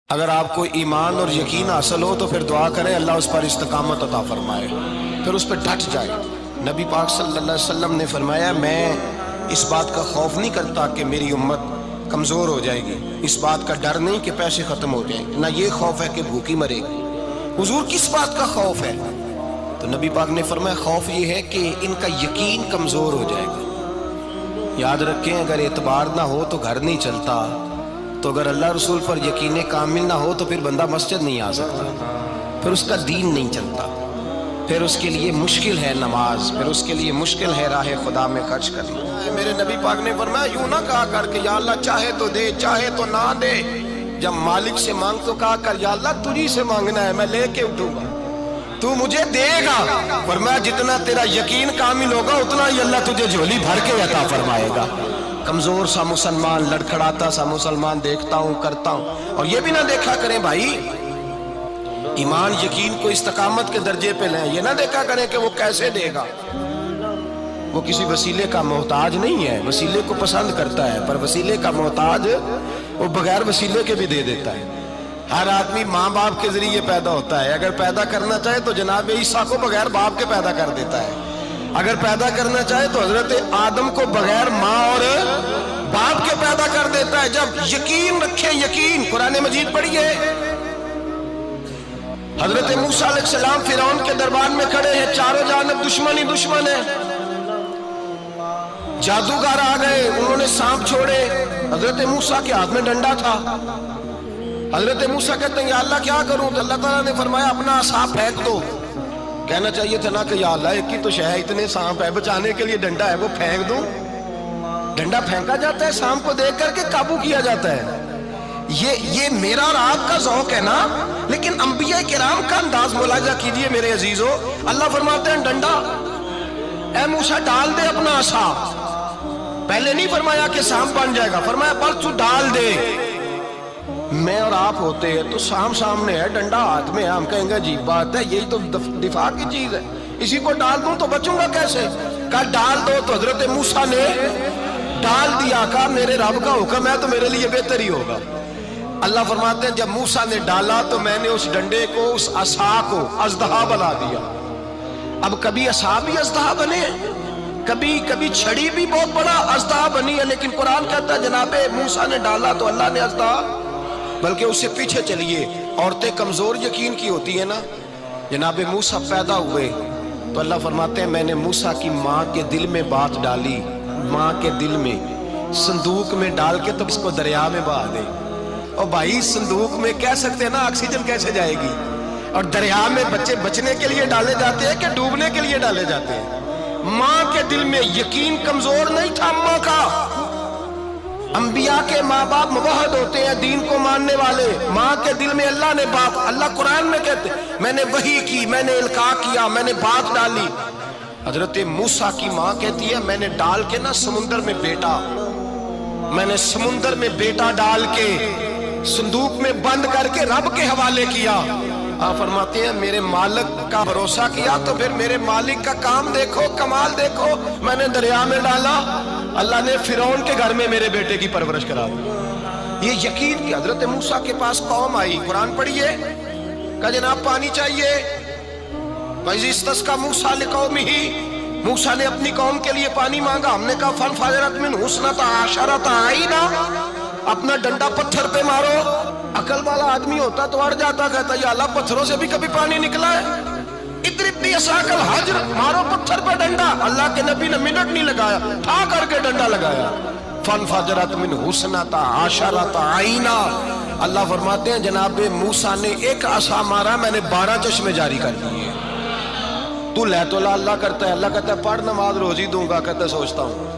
اگر آپ کو ایمان اور یقین حاصل ہو تو پھر دعا کریں اللہ اس پر استقامت عطا فرمائے، پھر اس پہ ڈٹ جائے۔ نبی پاک صلی اللہ علیہ وسلم نے فرمایا میں اس بات کا خوف نہیں کرتا کہ میری امت کمزور ہو جائے گی، اس بات کا ڈر نہیں کہ پیسے ختم ہو جائیں، نہ یہ خوف ہے کہ بھوکی مرے گی۔ حضور کس بات کا خوف ہے؟ تو نبی پاک نے فرمایا خوف یہ ہے کہ ان کا یقین کمزور ہو جائے گا۔ یاد رکھیں اگر اعتبار نہ ہو تو گھر نہیں چلتا، تو اگر اللہ رسول پر یقین کامل نہ ہو تو پھر بندہ مسجد نہیں آ سکتا، پھر اس کا دین نہیں چلتا، پھر اس کے لیے مشکل ہے نماز، پھر اس کے لیے مشکل ہے راہ خدا میں خرچ کرنا۔ میرے نبی پاک نے فرمایا یوں نہ کہا کر کہ یا اللہ چاہے تو دے چاہے تو نہ دے، جب مالک سے مانگ تو کہا کر یا اللہ تجھی سے مانگنا ہے، میں لے کے اٹھوں گا، تو مجھے دے گا۔ فرمایا جتنا تیرا یقین کامل ہوگا اتنا ہی اللہ تجھے جھولی بھر کے عطا فرمائے گا۔ کمزور سا مسلمان، لڑکھڑاتا سا مسلمان دیکھتا ہوں کرتا ہوں، اور یہ بھی نہ دیکھا کریں بھائی ایمان یقین کو استقامت کے درجے پہ لیں، یہ نہ دیکھا کریں کہ وہ کیسے دے گا، وہ کسی وسیلے کا محتاج نہیں ہے، وسیلے کو پسند کرتا ہے، پر وسیلے کا محتاج وہ بغیر وسیلے کے بھی دے دیتا ہے۔ ہر آدمی ماں باپ کے ذریعے پیدا ہوتا ہے، اگر پیدا کرنا چاہے تو جناب عیسیٰ کو بغیر باپ کے پیدا کر دیتا ہے، اگر پیدا کرنا چاہے تو حضرت آدم کو بغیر ماں اور باپ کے پیدا کر دیتا ہے۔ جب یقین رکھیں، یقین قرآن مجید پڑھیے، حضرت موسیٰ علیہ السلام فرعون کے دربار میں کھڑے ہیں، چاروں جانب دشمن ہی دشمن ہے، جادوگر آ گئے، انہوں نے سانپ چھوڑے، حضرت موسیٰ کے ہاتھ میں ڈنڈا تھا۔ حضرت موسیٰ کہتے ہیں یا اللہ کیا کروں؟ تو اللہ تعالیٰ نے فرمایا اپنا عصا پھینک دو۔ کہنا چاہیے تھا نا کہ یا اللہ ایک ہی تو شے ہے، اتنے سانپ ہے، بچانے کے لیے ڈنڈا ہے وہ پھینک دوں؟ ڈنڈا پھینکا جاتا ہے، سانپ کو دیکھ کر کے قابو کیا جاتا ہے۔ یہ میرا اور آپ کا ذوق ہے نا، لیکن انبیاء کرام کا انداز ملاحظہ کیجئے میرے عزیزو۔ اللہ فرماتے ہیں ڈنڈا، اے موسیٰ ڈال دے اپنا عصا، پہلے نہیں فرمایا کہ سانپ بن جائے گا، فرمایا بس تو ڈال دے۔ میں اور آپ ہوتے ہیں تو سام سامنے ہے، ڈنڈا ہاتھ میں ہے، ہم کہیں گے عجیب بات ہے، یہی تو دفاع کی چیز ہے، اسی کو ڈال دوں تو بچوں گا کیسے؟ کہا ڈال دو، تو حضرت موسیٰ نے ڈال دیا، کہا میرے رب کا حکم ہے تو میرے لیے بہتر ہی ہوگا۔ اللہ فرماتے ہیں جب موسیٰ نے ڈالا تو میں نے اس ڈنڈے کو، اس عصا کو اژدہا بنا دیا۔ اب کبھی عصا بھی اژدہا بنے، کبھی چھڑی بھی بہت بڑا اژدہا بنی ہے، لیکن قرآن کہتا ہے جناب موسیٰ نے ڈالا تو اللہ نے اژدہا، بلکہ اس سے پیچھے چلیے، عورتیں کمزور یقین کی ہوتی ہیں نا، جناب موسیٰ پیدا ہوئے تو اللہ فرماتے ہیں میں نے موسیٰ کی ماں کے دل میں بات ڈالی، ماں کے دل میں صندوق میں ڈال کے تو اس کو دریا میں بہا دے۔ اور بھائی صندوق میں کہہ سکتے ہیں نا آکسیجن کیسے جائے گی، اور دریا میں بچے بچنے کے لیے ڈالے جاتے ہیں کہ ڈوبنے کے لیے ڈالے جاتے ہیں؟ ماں کے دل میں یقین کمزور نہیں تھا ماں کا۔ انبیاء کے ماں باپ موحد ہوتے ہیں، دین کو ماننے والے، ماں کے دل میں اللہ نے بات، اللہ قرآن میں کہتے میں نے وحی کی، میں نے القاء کیا، میں نے بات ڈالی۔ حضرت موسیٰ کی ماں کہتی ہے میں نے ڈال کے نا سمندر میں بیٹا، میں نے سمندر میں بیٹا ڈال کے صندوق میں بند کر کے رب کے حوالے کیا۔ آپ فرماتے ہیں میرے مالک کا بھروسہ کیا تو پھر میرے مالک کا کام دیکھو، کمال دیکھو، میں نے دریا میں ڈالا، اللہ نے فرعون کے گھر میں میرے بیٹے کی پرورش کرا دی۔ یہ یقین کی حضرت موسیٰ کے پاس قوم آئی، قرآن پڑھیے، کہا جناب پانی چاہیے، وَإِذِ اسْتَسْقَىٰ مُوسَىٰ لِقَوْمِهِ، موسیٰ نے اپنی قوم کے لیے پانی مانگا، ہم نے کہا فَانْفَجَرَتْ مِنْهُ اثْنَتَا عَشَرَةَ عَيْنًا، اپنا ڈنڈا پتھر پہ مارو۔ عقل والا آدمی ہوتا تو اڑ جاتا، کہتا یا اللہ پتھروں سے بھی کبھی پانی نکلا ہے؟ اضرب بعصاک الحجر، مارو پتھر پہ ڈنڈا۔ اللہ کے نبی نے منٹ نہیں لگایا، ٹھا کر کے ڈنڈا لگایا، فَانْفَجَرَتْ مِنْهُ اثْنَتَا عَشَرَةَ عَيْنًا۔ اللہ فرماتے ہیں جناب موسیٰ نے ایک عصا مارا، میں نے 12 چشمے جاری کر دیے۔ تو لے تو لا اللہ کرتا ہے، اللہ کہتا ہے پڑھ نماز روزی دوں گا، کہتا ہے سوچتا ہوں۔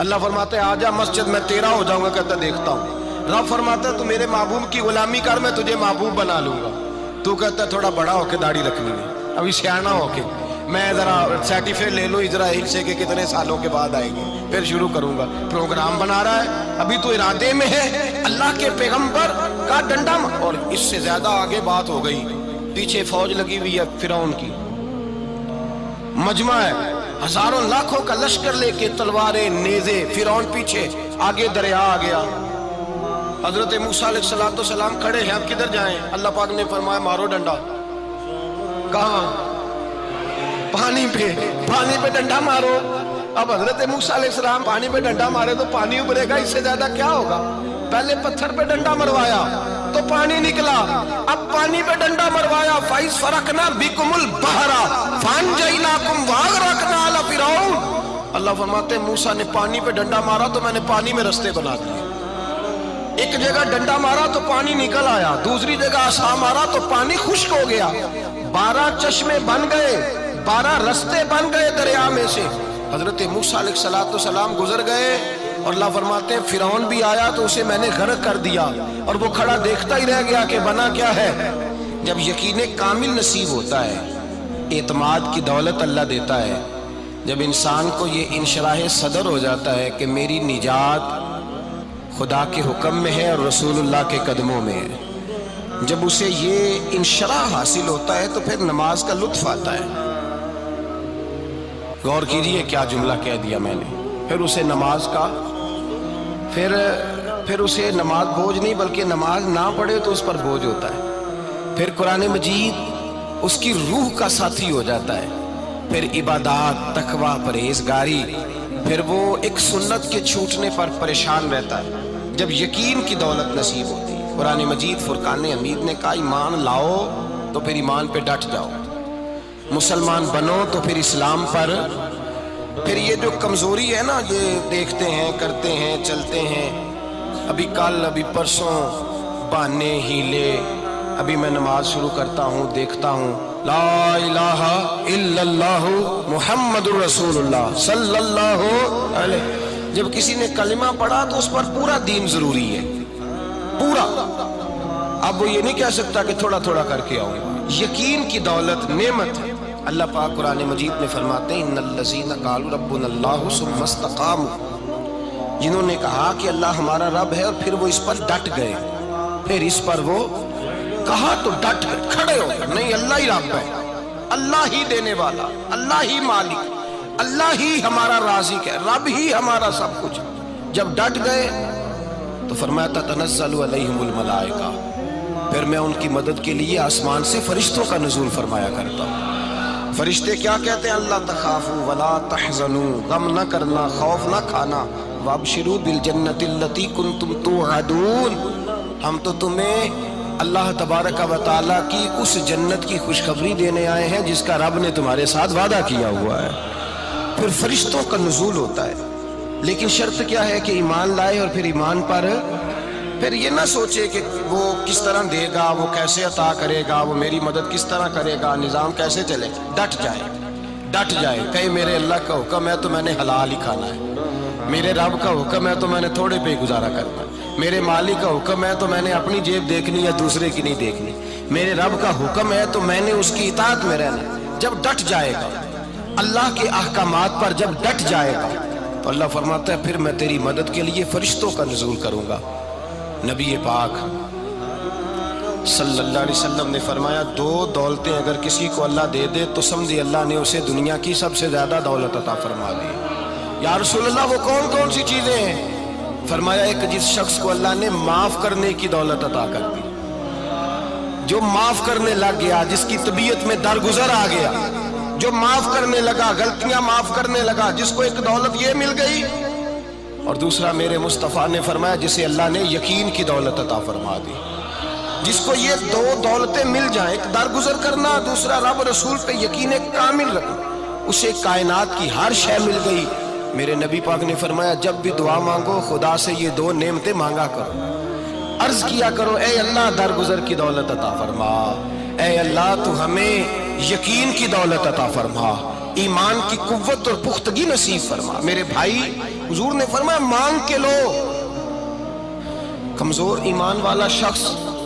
اللہ فرماتا ہے آجا مسجد میں تیرا ہو جاؤں گا، کہتا ہے دیکھتا ہوں۔ رب فرماتا ہے تو میرے محبوب کی غلامی کر، میں تجھے محبوب بنا لوں گا۔ تو کہتا ہے تھوڑا بڑا ہو کے داڑھی رکھنی ہے، ابھی سیانا ہو کے، میں ذرا سرٹیفکیٹ لے لوں اسرائیل سے کہ کتنے سالوں کے بعد آئے گی، پھر شروع کروں گا۔ پروگرام بنا رہا ہے، ابھی تو ارادے میں ہے۔ اللہ کے پیغمبر کا ڈنڈا، اور اس سے زیادہ آگے بات ہو گئی، پیچھے فوج لگی ہوئی ہے فرعون کی، مجمع ہے، ہزاروں لاکھوں کا لشکر لے کے، تلواریں نیزے، فرعون پیچھے، آگے دریا آ گیا۔ حضرت موسیٰ علیہ السلام کھڑے ہیں، اب کدھر جائیں؟ اللہ پاک نے فرمایا مارو ڈنڈا۔ کہاں؟ پانی پہ ڈنڈا مارو۔ اب حضرت موسیٰ علیہ السلام پانی پہ ڈنڈا مارے تو پانی ابھرے گا، اس سے زیادہ کیا ہوگا؟ پہلے پتھر پہ ڈنڈا مروایا تو پانی نکلا، اب پانی پہ ڈنڈا مروایا، فَإِذْ فَرَقْنَا بِكُمُ الْبَحْرَ فَأَنْجَيْنَاكُمْ وَأَغْرَقْنَا آلَ فِرْعَوْنَ۔ اللہ فرماتے ہیں موسیٰ نے پانی پہ ڈنڈا مارا تو میں نے پانی میں رستے بنا دیے۔ ایک جگہ ڈنڈا مارا تو پانی نکل آیا، دوسری جگہ عصا مارا تو پانی خشک ہو گیا، 12 چشمے بن گئے، 12 رستے بن گئے دریا میں سے۔ حضرت موسیٰ علیہ السلام گزر گئے اور اللہ فرماتے ہیں فرعون بھی آیا تو اسے میں نے غرق کر دیا، اور وہ کھڑا دیکھتا ہی رہ گیا کہ بنا کیا ہے۔ جب یقین کامل نصیب ہوتا ہے، اعتماد کی دولت اللہ دیتا ہے، جب انسان کو یہ انشراح صدر ہو جاتا ہے کہ میری نجات خدا کے حکم میں ہے اور رسول اللہ کے قدموں میں ہے، جب اسے یہ انشراح حاصل ہوتا ہے تو پھر نماز کا لطف آتا ہے۔ غور کیجئے کیا جملہ کہہ دیا میں نے، پھر اسے نماز کا پھر اسے نماز بوجھ نہیں بلکہ نماز نہ پڑھے تو اس پر بوجھ ہوتا ہے، پھر قرآن مجید اس کی روح کا ساتھی ہو جاتا ہے، پھر عبادات، تقوی، پرہیزگاری، پھر وہ ایک سنت کے چھوٹنے پر پریشان رہتا ہے۔ جب یقین کی دولت نصیب ہوتی ہے، قرآن مجید فرقان حمید نے کہا ایمان لاؤ تو پھر ایمان پہ ڈٹ جاؤ، مسلمان بنو تو پھر اسلام پر۔ پھر یہ جو کمزوری ہے نا، یہ دیکھتے ہیں، کرتے ہیں، چلتے ہیں، ابھی کل ابھی پرسوں، بہانے ہیلے، ابھی میں نماز شروع کرتا ہوں، دیکھتا ہوں لا الہ الا اللہ محمد الرسول اللہ صلی اللہ علیہ۔ جب کسی نے کلمہ پڑھا تو اس پر پورا دین ضروری ہے، پورا۔ اب وہ یہ نہیں کہہ سکتا کہ تھوڑا تھوڑا کر کے آؤں۔ یقین کی دولت نعمت ہے۔ اللہ پاک قرآن مجید میں فرماتے ہیں ان الذین قالوا ربنا اللہ ثم استقاموا، جنہوں نے کہا کہ اللہ ہمارا رب ہے اور پھر وہ اس پر ڈٹ گئے، پھر اس پر وہ کہا تو ڈٹ گئے، کھڑے ہو گئے، نہیں اللہ ہی رب ہے، اللہ ہی دینے والا، اللہ ہی مالک، اللہ ہی ہمارا رازق ہے، رب ہی ہمارا سب کچھ۔ جب ڈٹ گئے تو فرمایا تتنزل علیہم الملائکہ، پھر میں ان کی مدد کے لیے آسمان سے فرشتوں کا نزول فرمایا کرتا ہوں۔ فرشتے کیا کہتے ہیں؟ اللہ تخافوا ولا تحزنوا، غم نہ کرنا، خوف نہ کھانا، وابشروا بالجنۃ التی کنتم توعدون، ہم تو تمہیں اللہ تبارک و تعالیٰ کی اس جنت کی خوشخبری دینے آئے ہیں جس کا رب نے تمہارے ساتھ وعدہ کیا ہوا ہے۔ پھر فرشتوں کا نزول ہوتا ہے، لیکن شرط کیا ہے کہ ایمان لائے، اور پھر ایمان پر پھر یہ نہ سوچے کہ وہ کس طرح دے گا، وہ کیسے عطا کرے گا، وہ میری مدد کس طرح کرے گا، نظام کیسے چلے، ڈٹ جائے کہے میرے اللہ کا حکم ہے تو میں نے حلال ہی کھانا ہے، میرے رب کا حکم ہے تو میں نے تھوڑے پہ گزارا کرنا ہے، میرے مالک کا حکم ہے تو میں نے اپنی جیب دیکھنی یا دوسرے کی نہیں دیکھنی، میرے رب کا حکم ہے تو میں نے اس کی اطاعت میں رہنا۔ جب ڈٹ جائے گا اللہ کے احکامات پر، جب ڈٹ جائے گا تو اللہ فرماتا ہے پھر میں تیری مدد کے لیے فرشتوں کا نزول کروں گا۔ نبی پاک صلی اللہ علیہ وسلم نے فرمایا 2 دولتیں اگر کسی کو اللہ دے دے تو سمجھے اللہ نے اسے دنیا کی سب سے زیادہ دولت عطا فرما دی۔ یا رسول اللہ وہ کون کون سی چیزیں ہیں؟ فرمایا ایک جس شخص کو اللہ نے معاف کرنے کی دولت عطا کر دی، جو معاف کرنے لگ گیا، جس کی طبیعت میں درگزر آ گیا، جو معاف کرنے لگا، غلطیاں معاف کرنے لگا، جس کو ایک دولت یہ مل گئی۔ اور دوسرا میرے مصطفیٰ نے فرمایا جسے اللہ نے یقین کی دولت عطا فرما دی، جس کو یہ 2 دولتیں مل جائیں، ایک درگزر کرنا، دوسرا رب رسول پہ یقین کامل رکھنا، اسے کائنات کی ہر شے مل گئی۔ میرے نبی پاک نے فرمایا جب بھی دعا مانگو خدا سے یہ 2 نعمتیں مانگا کرو، عرض کیا کرو اے اللہ درگزر کی دولت عطا فرما، اے اللہ تو ہمیں یقین کی دولت عطا فرما، ایمان کی قوت اور پختگی نصیب فرما۔ میرے بھائی حضور نے فرمایا مانگ کے لو۔ کمزور ایمان والا شخص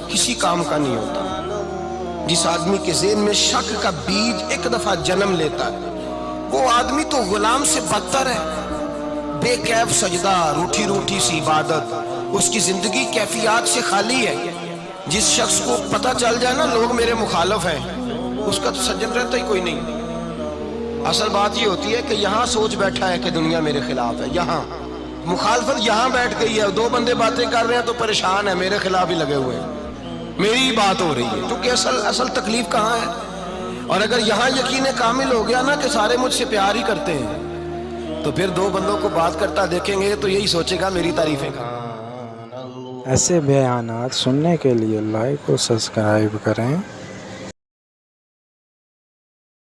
کسی کام کا نہیں ہوتا۔ جس آدمی کے ذہن میں شک کا بیج ایک دفعہ جنم لیتا ہے وہ آدمی تو غلام سے بدتر ہے۔ بے کیف سجدہ، روٹھی روٹھی سی عبادت، اس کی زندگی کیفیات سے خالی ہے۔ جس شخص کو پتہ چل جائے نا لوگ میرے مخالف ہیں، اس کا تو سجن رہتا ہی کوئی نہیں۔ اصل بات یہ ہوتی ہے کہ یہاں سوچ بیٹھا ہے کہ دنیا میرے خلاف ہے، یہاں مخالفت یہاں بیٹھ گئی ہے، دو بندے باتیں کر رہے ہیں تو پریشان ہے، میرے خلاف ہی لگے ہوئے ہیں، میری ہی بات ہو رہی ہے، کیونکہ اصل تکلیف کہاں ہے؟ اور اگر یہاں یقین کامل ہو گیا نا کہ سارے مجھ سے پیار ہی کرتے ہیں، تو پھر دو بندوں کو بات کرتا دیکھیں گے تو یہی سوچے گا میری تعریفیں کر۔ ایسے بیانات سننے کے لیے لائک اور سبسکرائب کریں۔